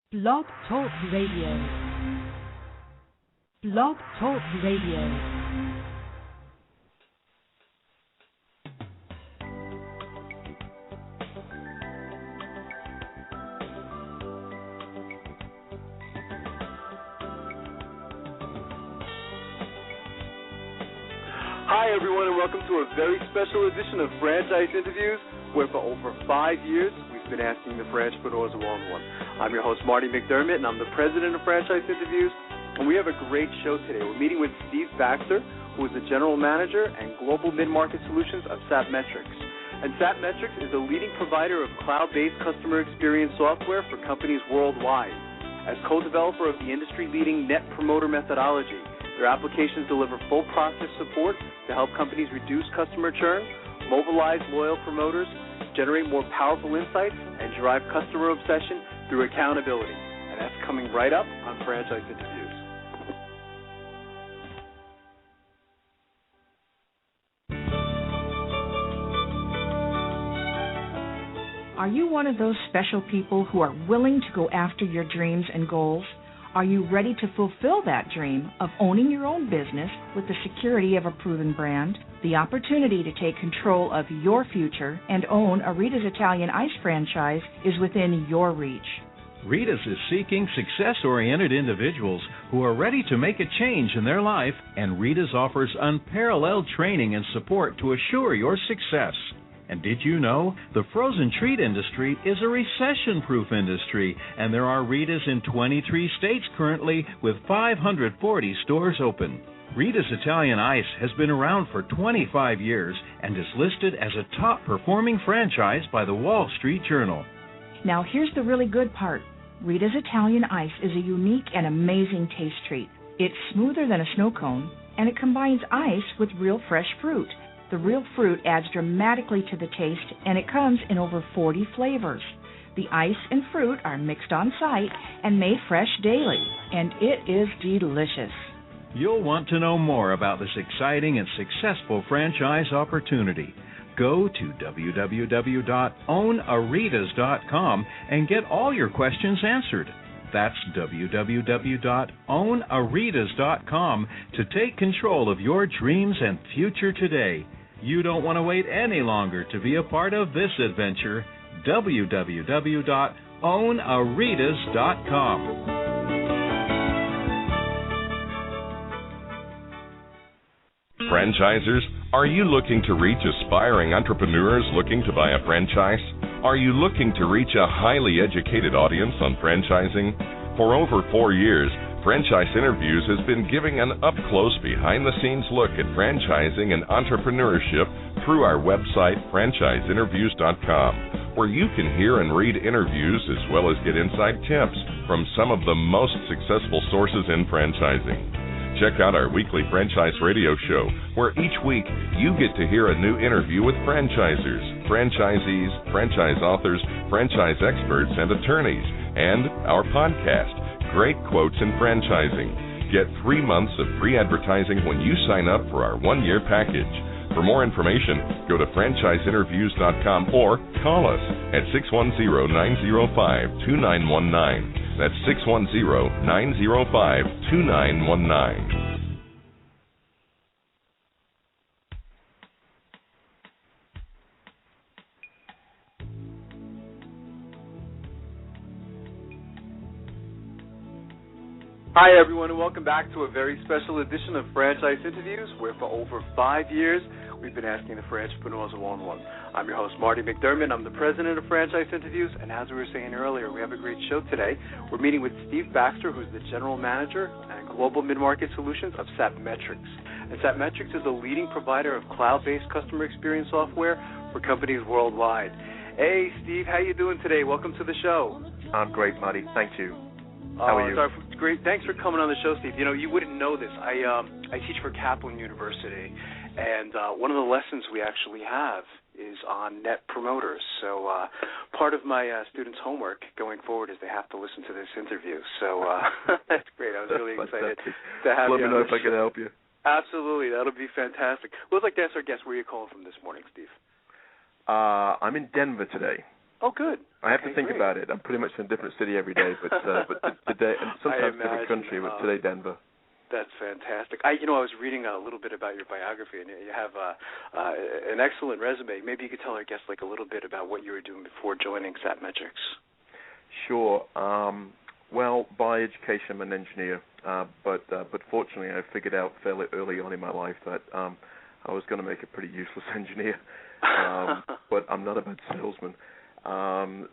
Blog Talk Radio. Blog Talk Radio. Hi everyone, and welcome to a very special edition of Franchise Interviews, where for over 5 years we've been asking the entrepreneurs one-on-one. I'm your host, Marty McDermott, and I'm the president of Franchise Interviews, and we have a great show today. We're meeting with Steve Baxter, who is the general manager and global mid-market solutions of Satmetrix. And Satmetrix is a leading provider of cloud-based customer experience software for companies worldwide. As co-developer of the industry-leading Net Promoter methodology, their applications deliver full process support to help companies reduce customer churn, mobilize loyal promoters, generate more powerful insights, and drive customer obsession through accountability. And that's coming right up on Franchise Interviews. Are you one of those special people who are willing to go after your dreams and goals? Are you ready to fulfill that dream of owning your own business with the security of a proven brand? The opportunity to take control of your future and own a Rita's Italian Ice franchise is within your reach. Rita's is seeking success-oriented individuals who are ready to make a change in their life, and Rita's offers unparalleled training and support to assure your success. And did you know the frozen treat industry is a recession-proof industry, and there are Rita's in 23 states currently with 540 stores open. Rita's Italian Ice has been around for 25 years and is listed as a top-performing franchise by the Wall Street Journal. Now here's the really good part. Rita's Italian Ice is a unique and amazing taste treat. It's smoother than a snow cone, and it combines ice with real fresh fruit. The real fruit adds dramatically to the taste, and it comes in over 40 flavors. The ice and fruit are mixed on site and made fresh daily, and it is delicious. You'll want to know more about this exciting and successful franchise opportunity. Go to www.ownaritas.com and get all your questions answered. That's www.ownaritas.com to take control of your dreams and future today. You don't want to wait any longer to be a part of this adventure. www.ownaritas.com. Franchisers, are you looking to reach aspiring entrepreneurs looking to buy a franchise? Are you looking to reach a highly educated audience on franchising? For over 4 years, Franchise Interviews has been giving an up-close, behind-the-scenes look at franchising and entrepreneurship through our website, franchiseinterviews.com, where you can hear and read interviews as well as get inside tips from some of the most successful sources in franchising. Check out our weekly franchise radio show, where each week you get to hear a new interview with franchisers, franchisees, franchise authors, franchise experts, and attorneys, and our podcast, Great Quotes in Franchising. Get 3 months of free advertising when you sign up for our 1-year package. For more information, go to franchiseinterviews.com or call us at 610-905-2919. That's 610-905-2919. Hi everyone, and welcome back to a very special edition of Franchise Interviews, where for over 5 years we've been asking the entrepreneurs one-on-one. I'm your host, Marty McDermott. I'm the president of Franchise Interviews, and as we were saying earlier, we have a great show today. We're meeting with Steve Baxter, who's the general manager and global mid-market solutions of Satmetrix. And Satmetrix is a leading provider of cloud-based customer experience software for companies worldwide. Hey, Steve, how you doing today? Welcome to the show. I'm great, Marty. Thank you. How are you? Great. Thanks for coming on the show, Steve. You know, you wouldn't know this. I teach for Kaplan University, and one of the lessons we actually have is on net promoters. So part of my students' homework going forward is they have to listen to this interview. So that's great. I was really excited to have you. Let me know if I can help you. Absolutely. That'll be fantastic. Well, I'd like to ask our guest where you're calling from this morning, Steve. I'm in Denver today. Oh, good. I have to think about it. I'm pretty much in a different city every day, but today, and sometimes different country, but today Denver. That's fantastic. I was reading a little bit about your biography, and you have an excellent resume. Maybe you could tell our guests a little bit about what you were doing before joining Satmetrix. Sure. Well, by education, I'm an engineer, but fortunately, I figured out fairly early on in my life that I was going to make a pretty useless engineer, but I'm not a bad salesman.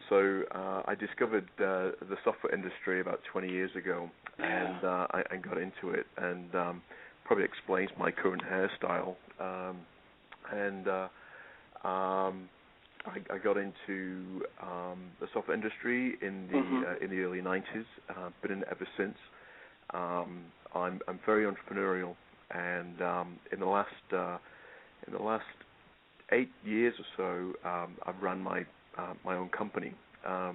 So I discovered the software industry about 20 years ago, and I got into it, and probably explains my current hairstyle. I got into the software industry in the early 90s. Been in it ever since. I'm very entrepreneurial, and in the last 8 years or so, I've run my own company, a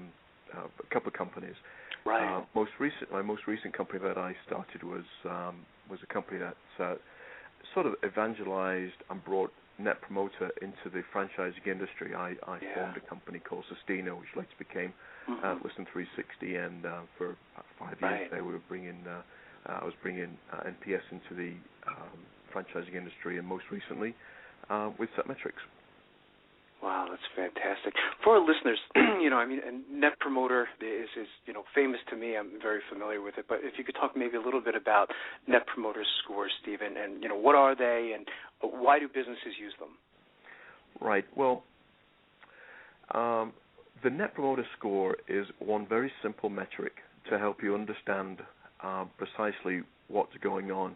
couple of companies. Right. My most recent company that I started was a company that sort of evangelized and brought Net Promoter into the franchising industry. I formed a company called Sustino, which later became Listen 360, and for 5 years there we were I was bringing NPS into the franchising industry, and most recently with Satmetrix. Wow, that's fantastic. For our listeners, and Net Promoter is famous to me. I'm very familiar with it. But if you could talk maybe a little bit about Net Promoter scores, Stephen, and what are they, and why do businesses use them? Right. Well, the Net Promoter score is one very simple metric to help you understand precisely what's going on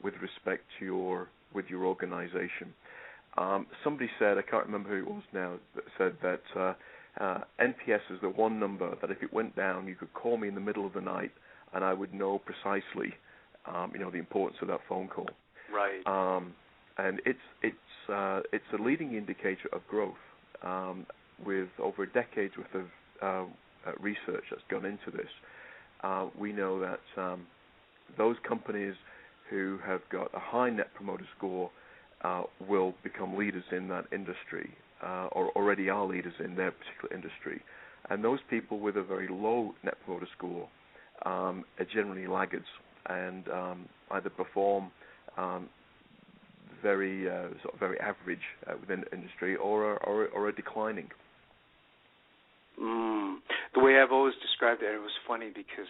with respect to your organization. Somebody said, I can't remember who it was now, that said that NPS is the one number that if it went down, you could call me in the middle of the night and I would know precisely, the importance of that phone call. Right. And it's a leading indicator of growth. With over a decade's worth of research that's gone into this, we know that those companies who have got a high Net Promoter score will become leaders in that industry, or already are leaders in their particular industry. And those people with a very low Net Promoter score are generally laggards and either perform very average within the industry or are declining. The way I've always described it, it was funny because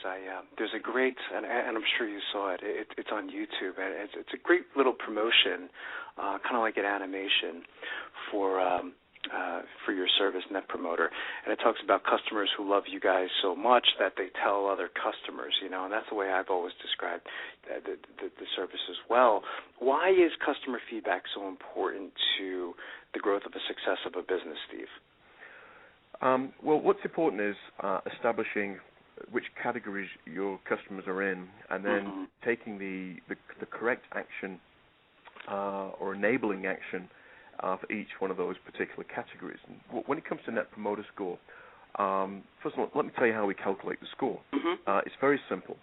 there's a great, and I'm sure you saw it, it's on YouTube, and it's a great little promotion, kind of like an animation for your service, Net Promoter, and it talks about customers who love you guys so much that they tell other customers, and that's the way I've always described the service as well. Why is customer feedback so important to the growth of the success of a business, Steve? Well, what's important is establishing which categories your customers are in, and then taking the correct action or enabling action for each one of those particular categories. And when it comes to Net Promoter score, first of all, let me tell you how we calculate the score. It's very simple.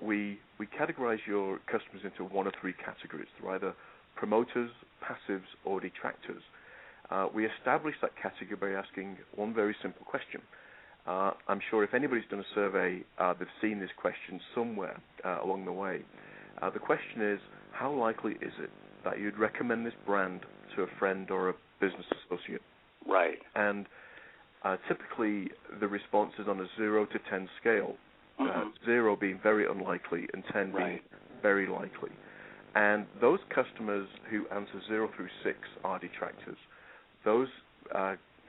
We categorize your customers into one of three categories. They're either promoters, passives, or detractors. We establish that category by asking one very simple question. I'm sure if anybody's done a survey, they've seen this question somewhere along the way. The question is, how likely is it that you'd recommend this brand to a friend or a business associate? Right. And typically the response is on a 0 to 10 scale, 0 being very unlikely and 10 being very likely. And those customers who answer 0 through 6 are detractors. Those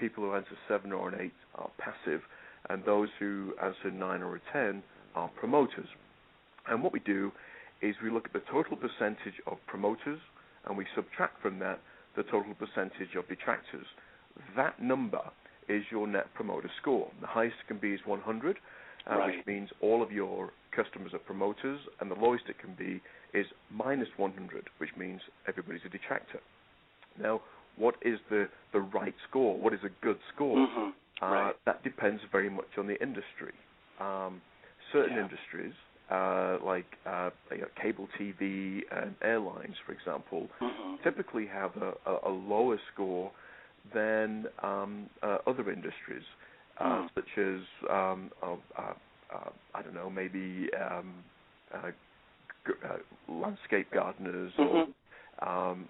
people who answer 7 or an 8 are passive, and those who answer 9 or a 10 are promoters. And what we do is we look at the total percentage of promoters, and we subtract from that the total percentage of detractors. That number is your Net Promoter score. The highest it can be is 100, which means all of your customers are promoters, and the lowest it can be is minus 100, which means everybody's a detractor. Now, what is the right score? What is a good score? That depends very much on the industry. Certain industries, like cable TV and airlines, for example, typically have a lower score than other industries. such as I don't know, maybe landscape gardeners or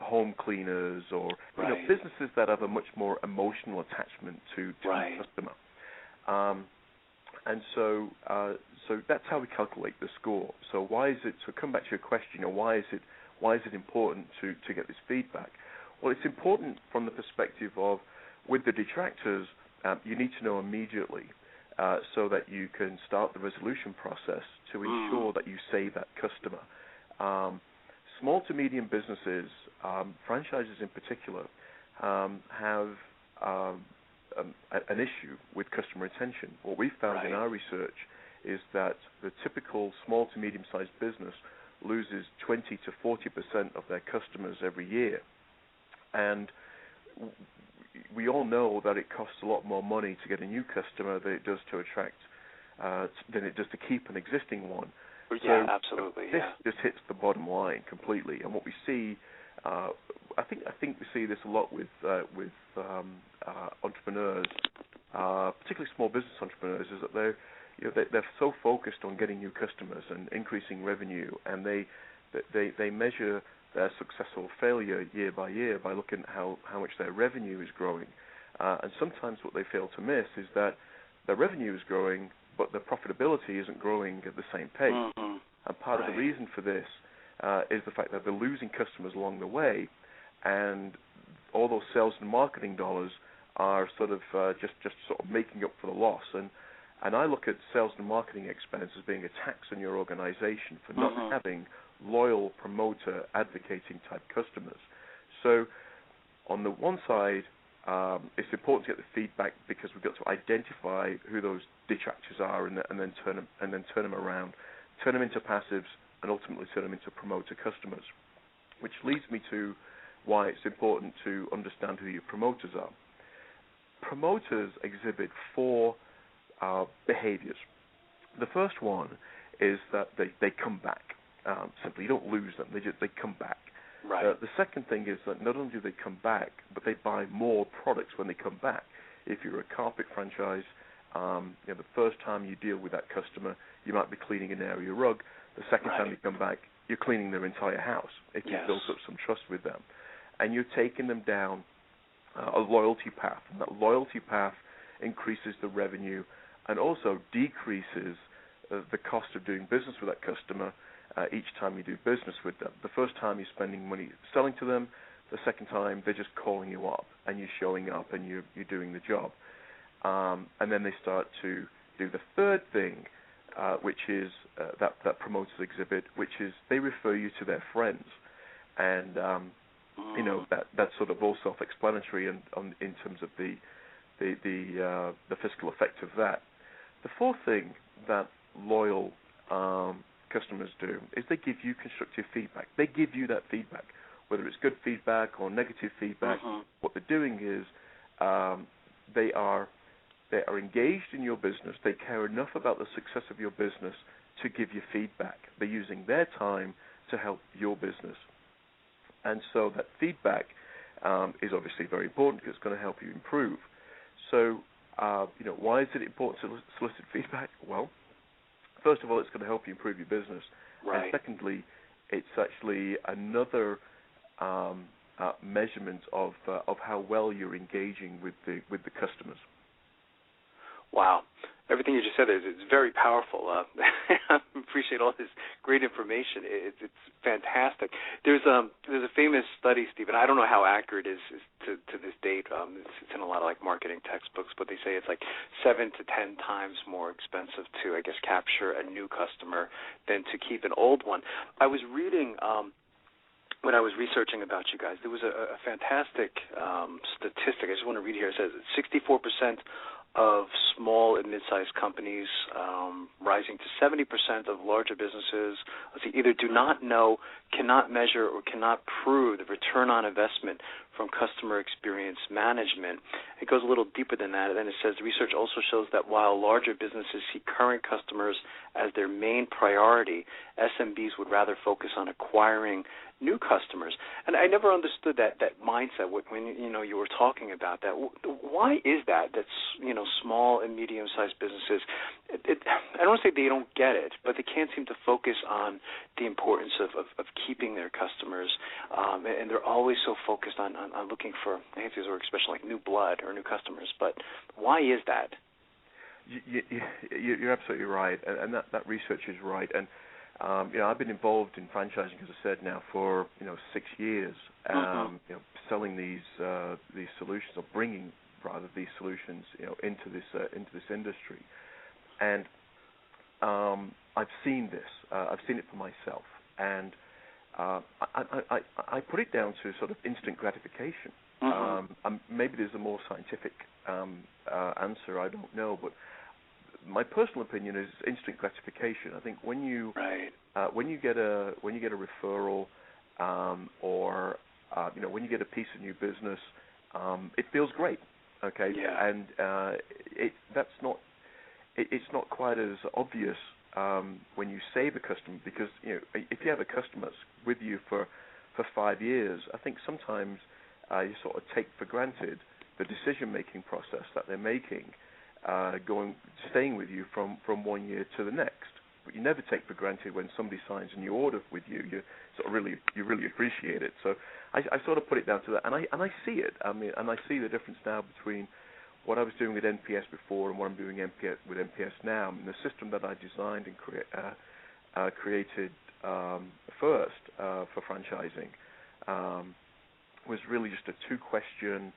home cleaners, or businesses that have a much more emotional attachment to the customer. And so that's how we calculate the score. So why is it? So come back to your question. Why is it important to get this feedback? Well, it's important from the perspective of, with the detractors, you need to know immediately so that you can start the resolution process to ensure that you save that customer. Small to medium businesses, franchises in particular, have an issue with customer retention. What we found in our research is that the typical small to medium-sized business loses 20 to 40% of their customers every year. And we all know that it costs a lot more money to get a new customer than it does to attract, than it does to keep an existing one. Yeah, absolutely. This just hits the bottom line completely. And what we see, I think we see this a lot with entrepreneurs, particularly small business entrepreneurs, is that they're so focused on getting new customers and increasing revenue, and they measure their success or failure year by year by looking at how much their revenue is growing. And sometimes what they fail to miss is that their revenue is growing, but their profitability isn't growing at the same pace. And part of the reason for this is the fact that they're losing customers along the way, and all those sales and marketing dollars are sort of just sort of making up for the loss. And I look at sales and marketing expense as being a tax on your organization for not having loyal, promoter, advocating type customers. So on the one side, it's important to get the feedback because we've got to identify who those detractors are and then turn them around, turn them into passives, and ultimately turn them into promoter customers. Which leads me to why it's important to understand who your promoters are. Promoters exhibit four behaviors. The first one is that they come back. Simply, you don't lose them; they come back. The second thing is that not only do they come back, but they buy more products when they come back. If you're a carpet franchise, the first time you deal with that customer, you might be cleaning an area rug. The second time you come back, you're cleaning their entire house if you've built up some trust with them. And you're taking them down a loyalty path. And that loyalty path increases the revenue and also decreases the cost of doing business with that customer each time you do business with them. The first time you're spending money selling to them. The second time they're just calling you up and you're showing up and you're doing the job. And then they start to do the third thing, which is that promoters exhibit, which is they refer you to their friends. And that's sort of all self-explanatory in terms of the fiscal effect of that. The fourth thing that loyal customers do is they give you constructive feedback. They give you that feedback, whether it's good feedback or negative feedback. What they're doing is they are engaged in your business. They care enough about the success of your business to give you feedback. They're using their time to help your business. And so that feedback is obviously very important because it's going to help you improve. So, why is it important to solicit feedback? Well, first of all, it's going to help you improve your business. And secondly, it's actually another measurement of how well you're engaging with the customers. Wow. Everything you just said is very powerful. I appreciate all this great information. It's fantastic. There's a famous study, Stephen. I don't know how accurate it is to this date. It's in a lot of marketing textbooks, but they say it's 7 to 10 times more expensive to, capture a new customer than to keep an old one. I was reading when I was researching about you guys, there was a fantastic statistic. I just want to read here. It says 64% of small and mid-sized companies, rising to 70% of larger businesses, either do not know, cannot measure, or cannot prove the return on investment from customer experience management. It goes a little deeper than that, and then it says the research also shows that while larger businesses see current customers as their main priority, SMBs would rather focus on acquiring new customers. And I never understood that mindset when you were talking about that. Why is that? That's small and medium-sized businesses. I don't want to say they don't get it, but they can't seem to focus on the importance of keeping their customers, and they're always so focused on looking for, I hate to use the word, especially like new blood or new customers. But why is that? You're absolutely right, and that research is right. And I've been involved in franchising, as I said, now for 6 years. Selling these solutions, or bringing rather these solutions into this industry, and I've seen this. I've seen it for myself, and I put it down to sort of instant gratification. Maybe there's a more scientific answer. I don't know, but my personal opinion is instant gratification. I think when you get a referral, or when you get a piece of new business, it feels great. Okay, yeah. And it's not quite as obvious when you save a customer, because if you have a customer that's with you for 5 years, I think sometimes you sort of take for granted the decision-making process that they're making, staying with you from 1 year to the next. But you never take for granted when somebody signs a new order with you. You sort of really appreciate it. So I sort of put it down to that, and I see it. And I see the difference now between what I was doing with NPS before and what I'm doing with NPS now. And the system that I designed and created first for franchising was really just a 2-question,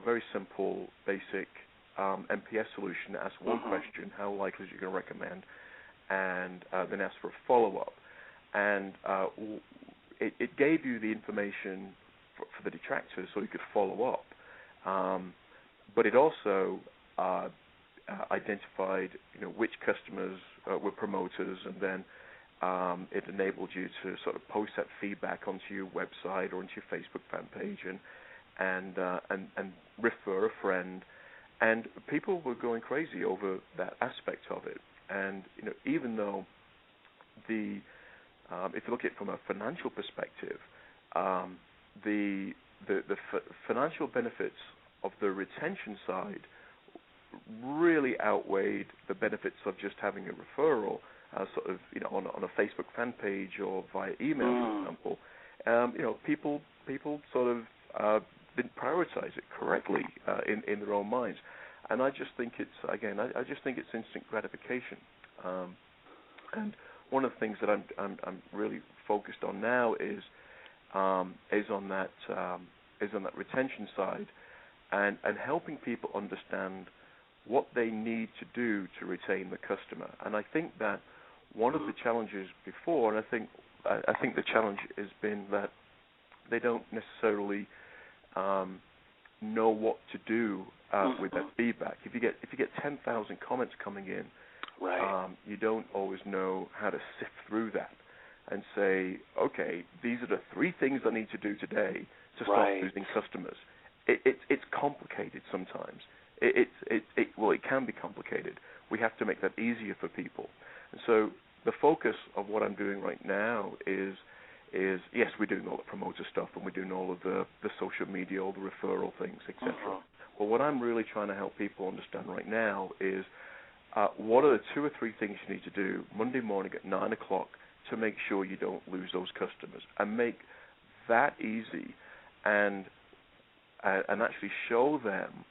very simple, basic NPS solution. Ask one question: how likely is you going to recommend, and then ask for a follow-up. And it gave you the information for the detractors so you could follow up. But it also identified which customers were promoters, and then it enabled you to sort of post that feedback onto your website or onto your Facebook fan page, and refer a friend. And people were going crazy over that aspect of it. And even though if you look at it from a financial perspective, the financial benefits of the retention side really outweighed the benefits of just having a referral, sort of on a Facebook fan page or via email, for example. People sort of didn't prioritize it correctly in their own minds, and I just think it's instant gratification. And one of the things that I'm really focused on now is on that retention side, and helping people understand what they need to do to retain the customer. And I think that one of the challenges before, and I think the challenge has been that they don't necessarily know what to do with that feedback. If you get 10,000 comments coming in, right. You don't always know how to sift through that and say, okay, these are the 3 things I need to do today to stop losing customers. It's complicated sometimes. It can be complicated. We have to make that easier for people. And so the focus of what I'm doing right now is yes, we're doing all the promoter stuff, and we're doing all of the social media, all the referral things, etc. But what I'm really trying to help people understand right now is what are the 2 or 3 things you need to do Monday morning at 9 o'clock to make sure you don't lose those customers, and make that easy, and actually show them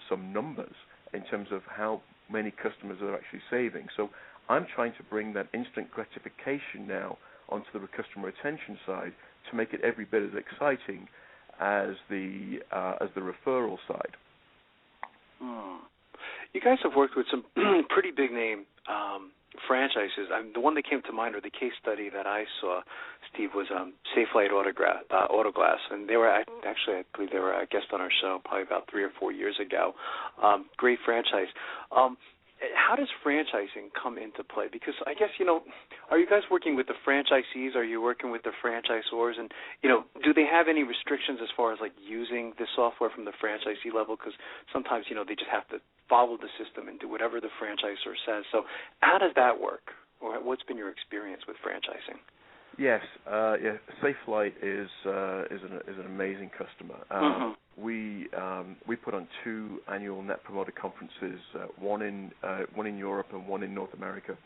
some numbers in terms of how many customers are actually saving. So I'm trying to bring that instant gratification now onto the customer retention side to make it every bit as exciting as the referral side. You guys have worked with some pretty big name franchises. The one that came to mind, or the case study that I saw, Steve, was Safelite Autoglass, and they were I believe they were a guest on our show probably about 3 or 4 years ago. Great franchise. How does franchising come into play? Because I guess, are you guys working with the franchisees? Are you working with the franchisors? And, do they have any restrictions as far as, like, using the software from the franchisee level? Because sometimes, they just have to follow the system and do whatever the franchisor says. So how does that work? or what's been your experience with franchising? Yes, Safelite is an amazing customer. We put on 2 annual Net Promoter conferences, one in Europe and one in North America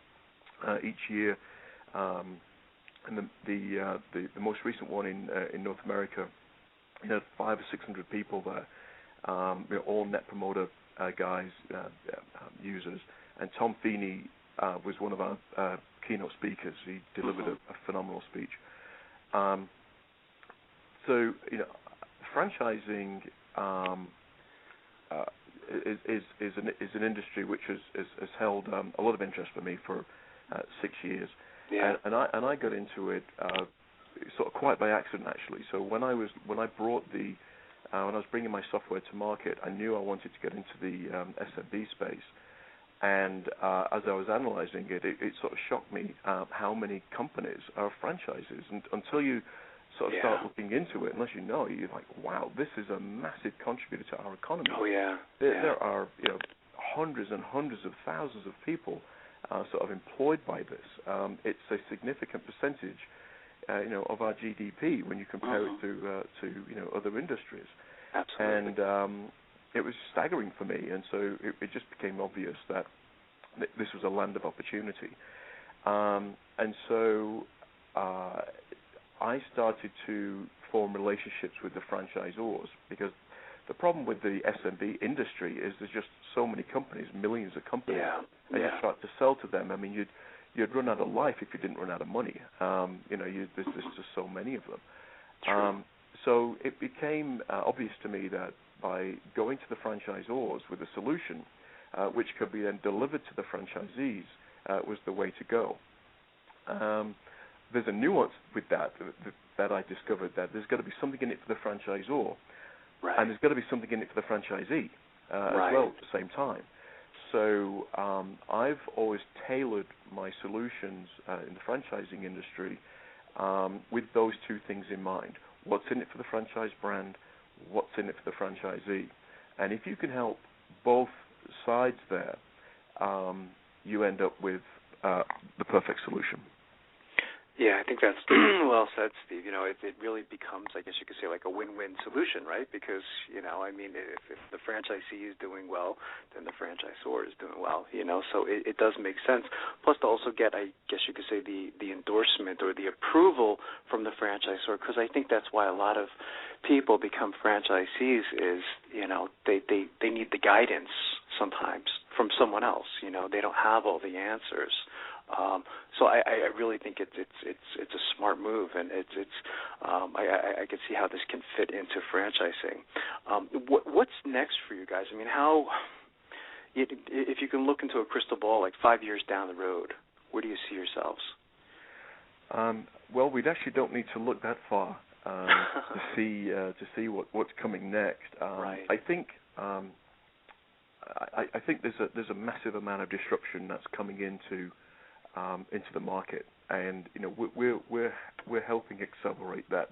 each year. And the most recent one in North America, 500 or 600 people there, all Net Promoter guys, users, and Tom Feeney was one of our keynote speakers. He delivered a phenomenal speech. So franchising is an industry which has held a lot of interest for me for 6 years. Yeah. And I got into it sort of quite by accident, actually. So when I was bringing my software to market, I knew I wanted to get into the SMB space. And as I was analyzing it sort of shocked me how many companies are franchises. And until you sort of start looking into it, unless you know, you're like, wow, this is a massive contributor to our economy. Oh, yeah. There are hundreds and hundreds of thousands of people sort of employed by this. It's a significant percentage, of our GDP when you compare it to other industries. Absolutely. And it was staggering for me, and so it just became obvious that this was a land of opportunity. And so I started to form relationships with the franchisors, because the problem with the SMB industry is there's just so many companies, millions of companies, and you start to sell to them. I mean, you'd run out of life if you didn't run out of money. There's just so many of them. True. So it became obvious to me that by going to the franchisors with a solution, which could be then delivered to the franchisees, was the way to go. There's a nuance with that I discovered, that there's got to be something in it for the franchisor, and there's got to be something in it for the franchisee as well at the same time. So I've always tailored my solutions in the franchising industry with those 2 things in mind. What's in it for the franchise brand? What's in it for the franchisee? And if you can help both sides there, you end up with the perfect solution. Yeah, I think that's well said, Steve. It really becomes, I guess you could say, like a win-win solution, right? Because, if the franchisee is doing well, then the franchisor is doing well, so it does make sense. Plus to also get, I guess you could say, the endorsement or the approval from the franchisor, because I think that's why a lot of people become franchisees is, they need the guidance sometimes from someone else. They don't have all the answers. So I really think it's a smart move, and I can see how this can fit into franchising. What's next for you guys? I mean, if you can look into a crystal ball, like 5 years down the road, where do you see yourselves? Well, we actually don't need to look that far to see what's coming next. Right. I think there's a massive amount of disruption that's coming into the market, and we're helping accelerate that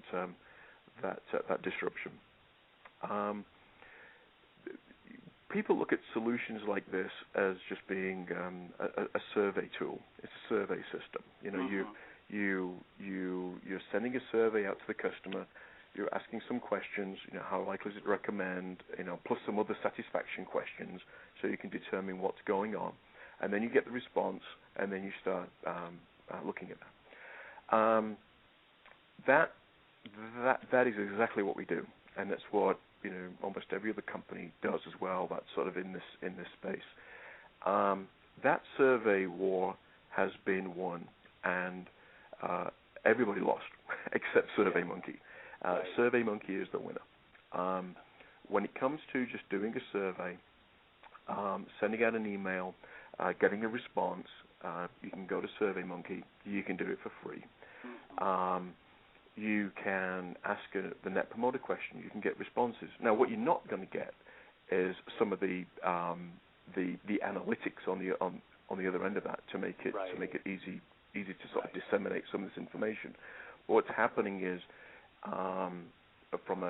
disruption. People look at solutions like this as just being a survey tool. It's a survey system. You're sending a survey out to the customer. You're asking some questions. How likely is it to recommend? Plus some other satisfaction questions, so you can determine what's going on. And then you get the response, and then you start looking at that. That is exactly what we do, and that's what almost every other company does as well. That's sort of in this space. That survey war has been won, and everybody lost except SurveyMonkey. SurveyMonkey is the winner. When it comes to just doing a survey, sending out an email, getting a response, you can go to SurveyMonkey. You can do it for free. You can ask the Net Promoter question. You can get responses. Now, what you're not going to get is some of the analytics on the other end of that to make it easy to sort of disseminate some of this information. What's happening is from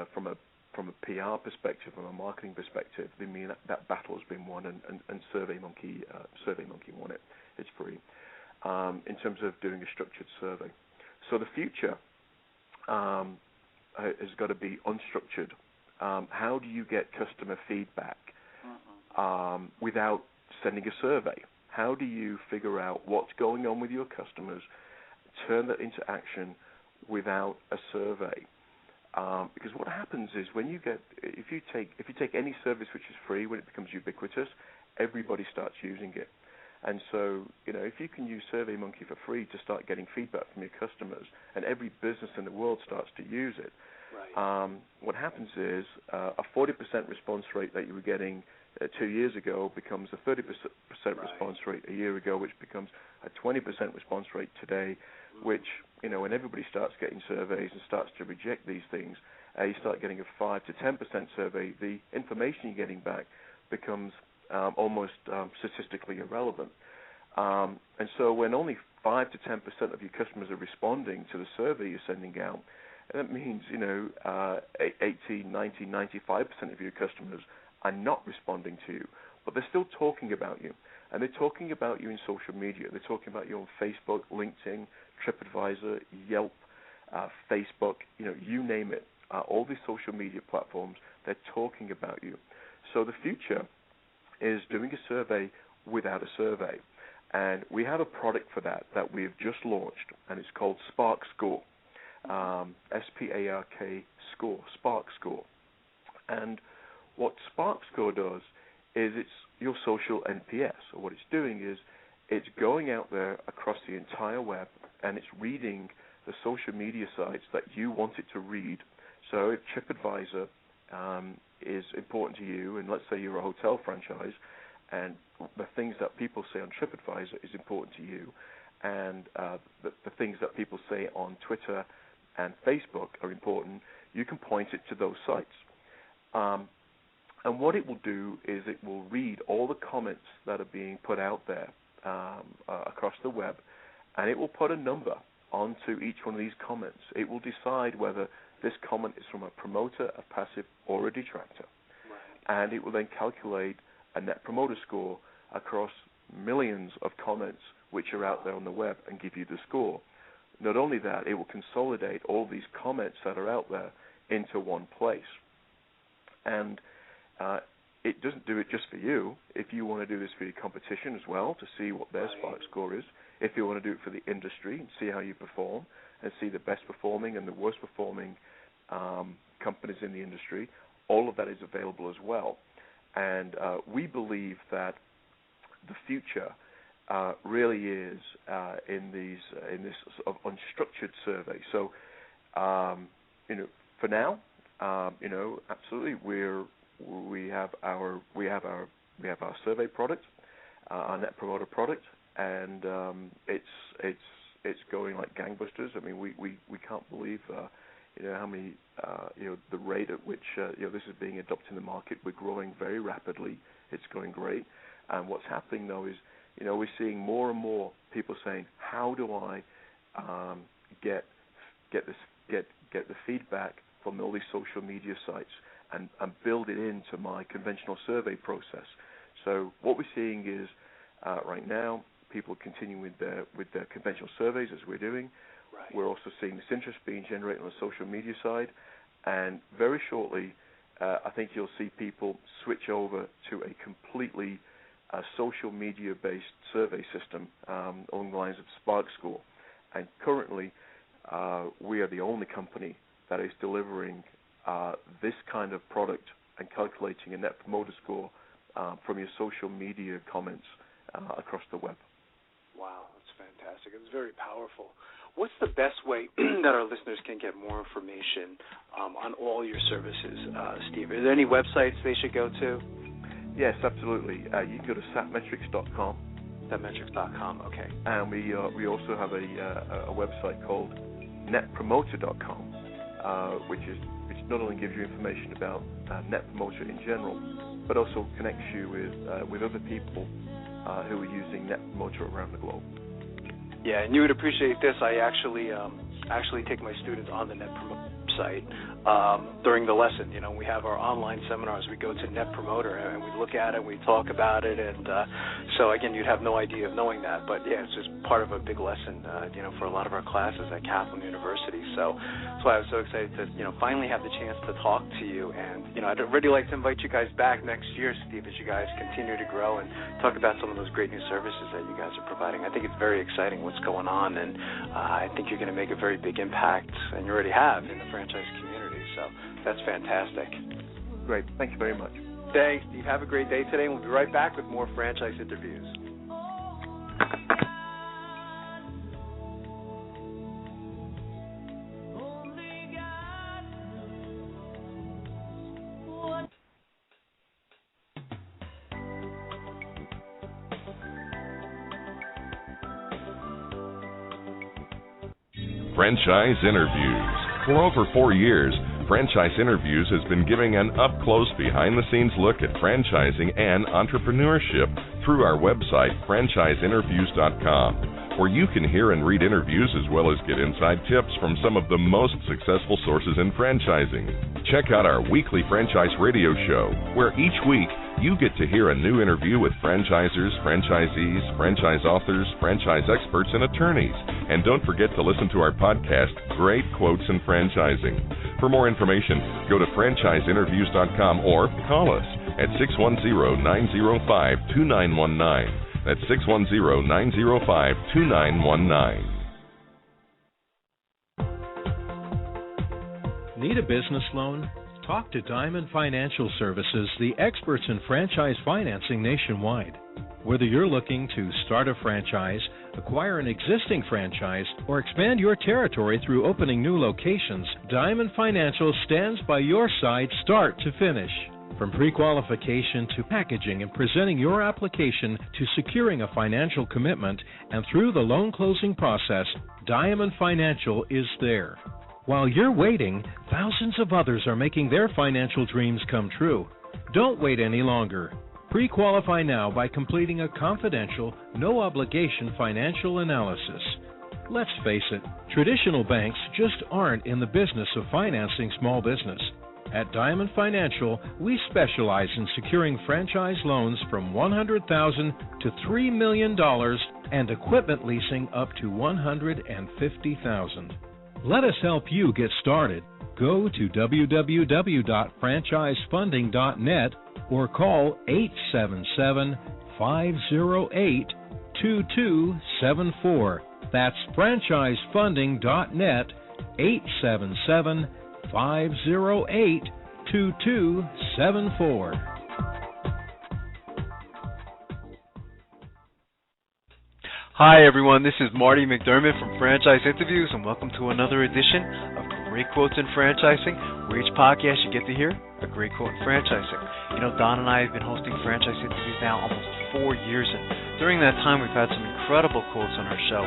a PR perspective, from a marketing perspective, they mean that battle has been won, and SurveyMonkey won it. It's free. in terms of doing a structured survey. So the future has got to be unstructured. How do you get customer feedback without sending a survey? How do you figure out what's going on with your customers, turn that into action without a survey? Because what happens is if you take any service which is free, when it becomes ubiquitous, everybody starts using it. And so, if you can use SurveyMonkey for free to start getting feedback from your customers, and every business in the world starts to use it, what happens is a 40% response rate that you were getting 2 years ago becomes a 30% response rate a year ago, which becomes a 20% response rate today, which, when everybody starts getting surveys and starts to reject these things, you start getting a 5 to 10% survey, the information you're getting back becomes almost statistically irrelevant. And so when only 5 to 10% of your customers are responding to the survey you're sending out, that means, 80, 90, 95% of your customers are not responding to you, but they're still talking about you. And they're talking about you in social media. They're talking about you on Facebook, LinkedIn, TripAdvisor, Yelp, Facebook, you name it. All these social media platforms, they're talking about you. So the future is doing a survey without a survey. And we have a product for that we've just launched, and it's called Spark Score. SPARK Score, Spark Score. And what Spark Score does is it's your social NPS. So what it's doing is it's going out there across the entire web, and it's reading the social media sites that you want it to read. So if TripAdvisor is important to you, and let's say you're a hotel franchise, and the things that people say on TripAdvisor is important to you, and the things that people say on Twitter and Facebook are important, you can point it to those sites. And what it will do is it will read all the comments that are being put out there across the web, and it will put a number onto each one of these comments. It will decide whether this comment is from a promoter, a passive, or a detractor. Right. And it will then calculate a net promoter score across millions of comments which are out there on the web and give you the score. Not only that, it will consolidate all these comments that are out there into one place. And it doesn't do it just for you. If you want to do this for your competition as well to see what their Spark Score is, if you want to do it for the industry and see how you perform and see the best performing and the worst performing companies in the industry, all of that is available as well. And we believe that the future really is in this sort of unstructured survey. So, for now, absolutely, we have our survey product, our Net Promoter product, and it's going like gangbusters. I mean, we can't believe how many the rate at which this is being adopted in the market. We're growing very rapidly. It's going great. And what's happening though is we're seeing more and more people saying, how do I get the feedback from all these social media sites and build it into my conventional survey process? So what we're seeing is right now people continue with their conventional surveys as we're doing. Right. We're also seeing this interest being generated on the social media side, and very shortly I think you'll see people switch over to a completely social media-based survey system along the lines of Spark Score. And currently, we are the only company that is delivering this kind of product and calculating a Net Promoter Score from your social media comments across the web. Wow, that's fantastic. It's very powerful. What's the best way that our listeners can get more information on all your services, Steve? Are there any websites they should go to? Yes, absolutely. You can go to satmetrix.com. Satmetrix.com, okay. And we also have a website called netpromoter.com, which not only gives you information about Net Promoter in general, but also connects you with other people who are using Net Promoter around the globe. Yeah, and you would appreciate this. I actually take my students on the Net Promoter website during the lesson. You know, we have our online seminars. We go to Net Promoter and we look at it, we talk about it, and so again, you'd have no idea of knowing that, but yeah, it's just part of a big lesson, you know, for a lot of our classes at Kaplan University. So that's why I was so excited to, you know, finally have the chance to talk to you. And you know, I'd really like to invite you guys back next year, Steve, as you guys continue to grow and talk about some of those great new services that you guys are providing. I think it's very exciting what's going on, and I think you're going to make a very big impact, and you already have in the franchise community. So that's fantastic. Great. Thank you very much. Thanks, Steve. Have a great day today, and we'll be right back with more franchise interviews. Franchise Interviews. For over 4 years, Franchise Interviews has been giving an up-close, behind-the-scenes look at franchising and entrepreneurship through our website, franchiseinterviews.com, where you can hear and read interviews as well as get inside tips from some of the most successful sources in franchising. Check out our weekly franchise radio show, where each week you get to hear a new interview with franchisers, franchisees, franchise authors, franchise experts, and attorneys. And don't forget to listen to our podcast, Great Quotes in Franchising. For more information, go to franchiseinterviews.com or call us at 610-905-2919. That's 610-905-2919. Need a business loan? Talk to Diamond Financial Services, the experts in franchise financing nationwide. Whether you're looking to start a franchise, acquire an existing franchise, or expand your territory through opening new locations, Diamond Financial stands by your side start to finish. From pre-qualification to packaging and presenting your application to securing a financial commitment and through the loan closing process, Diamond Financial is there. While you're waiting, thousands of others are making their financial dreams come true. Don't wait any longer. Pre-qualify now by completing a confidential, no-obligation financial analysis. Let's face it, traditional banks just aren't in the business of financing small business. At Diamond Financial, we specialize in securing franchise loans from $100,000 to $3 million and equipment leasing up to $150,000. Let us help you get started. Go to www.franchisefunding.net or call 877-508-2274. That's franchisefunding.net, 877-508-2274. Hi everyone, this is Marty McDermott from Franchise Interviews, and welcome to another edition of Great Quotes in Franchising, where each podcast you get to hear a great quote in franchising. You know, Don and I have been hosting Franchise Interviews now almost 4 years, and during that time we've had some incredible quotes on our show.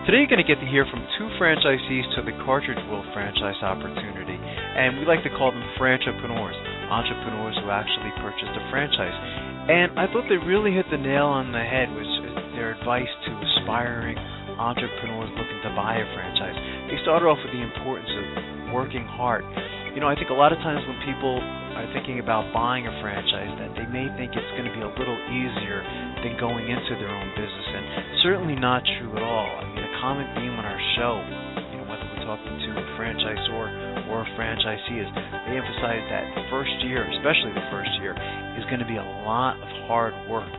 Today you're going to get to hear from 2 franchisees to the Cartridge World franchise opportunity, and we like to call them franchipreneurs, entrepreneurs who actually purchased a franchise. And I thought they really hit the nail on the head with their advice to aspiring entrepreneurs looking to buy a franchise. They started off with the importance of working hard. You know, I think a lot of times when people are thinking about buying a franchise, that they may think it's going to be a little easier than going into their own business, and certainly not true at all. I mean, a common theme on our show, you know, whether we're talking to a franchisor or a franchisee, is they emphasize that the first year, especially the first year, is going to be a lot of hard work.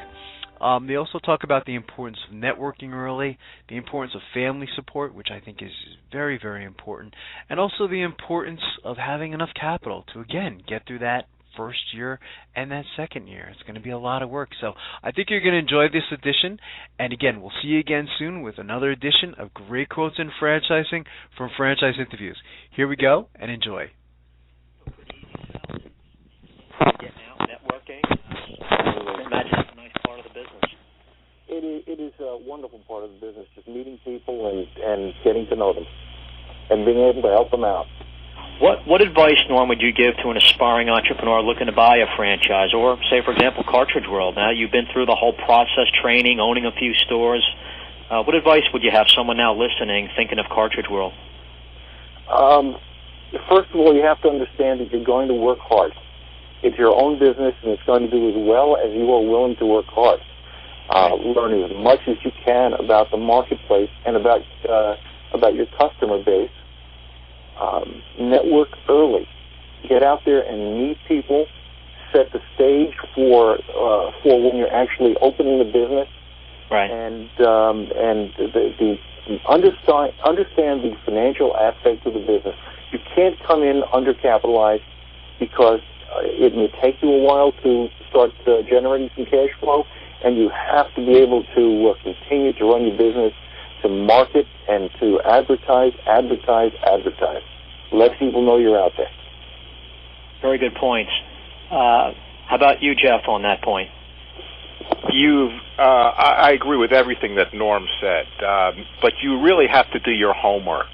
They also talk about the importance of networking early, the importance of family support, which I think is very, very important, and also the importance of having enough capital to, again, get through that first year and that second year. It's going to be a lot of work. So I think you're going to enjoy this edition. And again, we'll see you again soon with another edition of Great Quotes in Franchising from Franchise Interviews. Here we go, and enjoy. Networking. Imagine it's a nice part of the business. It is a wonderful part of the business, just meeting people and getting to know them and being able to help them out. What advice, Norm, would you give to an aspiring entrepreneur looking to buy a franchise, or, say, for example, Cartridge World? Now you've been through the whole process, training, owning a few stores. What advice would you have someone now listening thinking of Cartridge World? first of all, you have to understand that you're going to work hard. It's your own business, and it's going to do as well as you are willing to work hard. Learn as much as you can about the marketplace and about your customer base. Network early. Get out there and meet people. Set the stage for when you're actually opening the business. Right. And understand the financial aspects of the business. You can't come in undercapitalized because it may take you a while to start generating some cash flow, and you have to be able to continue to run your business, to market and to advertise. Let people know you're out there. Very good points. How about you, Jeff, on that point? I agree with everything that Norm said, but you really have to do your homework.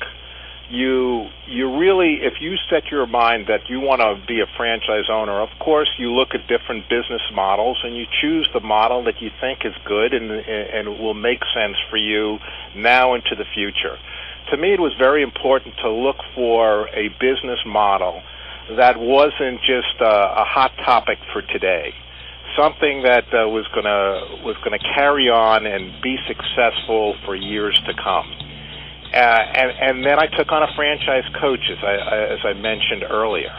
You really, if you set your mind that you want to be a franchise owner, of course you look at different business models and you choose the model that you think is good and will make sense for you now into the future. To me, it was very important to look for a business model that wasn't just a hot topic for today. Something that was going to carry on and be successful for years to come. And then I took on a franchise coach, as I mentioned earlier,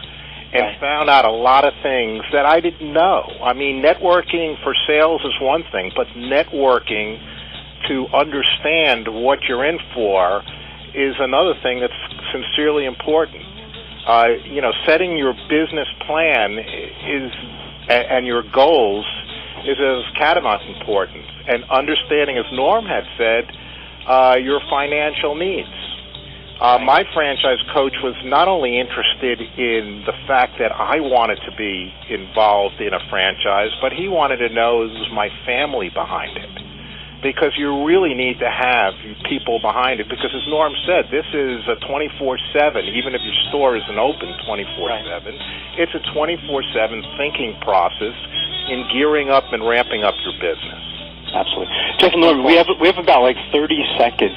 and found out a lot of things that I didn't know. I mean, networking for sales is one thing, but networking to understand what you're in for is another thing that's sincerely important. Setting your business plan and your goals is of paramount importance, and understanding, as Norm had said, your financial needs. My franchise coach was not only interested in the fact that I wanted to be involved in a franchise, but he wanted to know was my family behind it. Because you really need to have people behind it. Because as Norm said, this is a 24/7. Even if your store isn't open 24/7, it's a 24/7 thinking process in gearing up and ramping up your business. Absolutely. Jeff and Norm, we have about 30 seconds.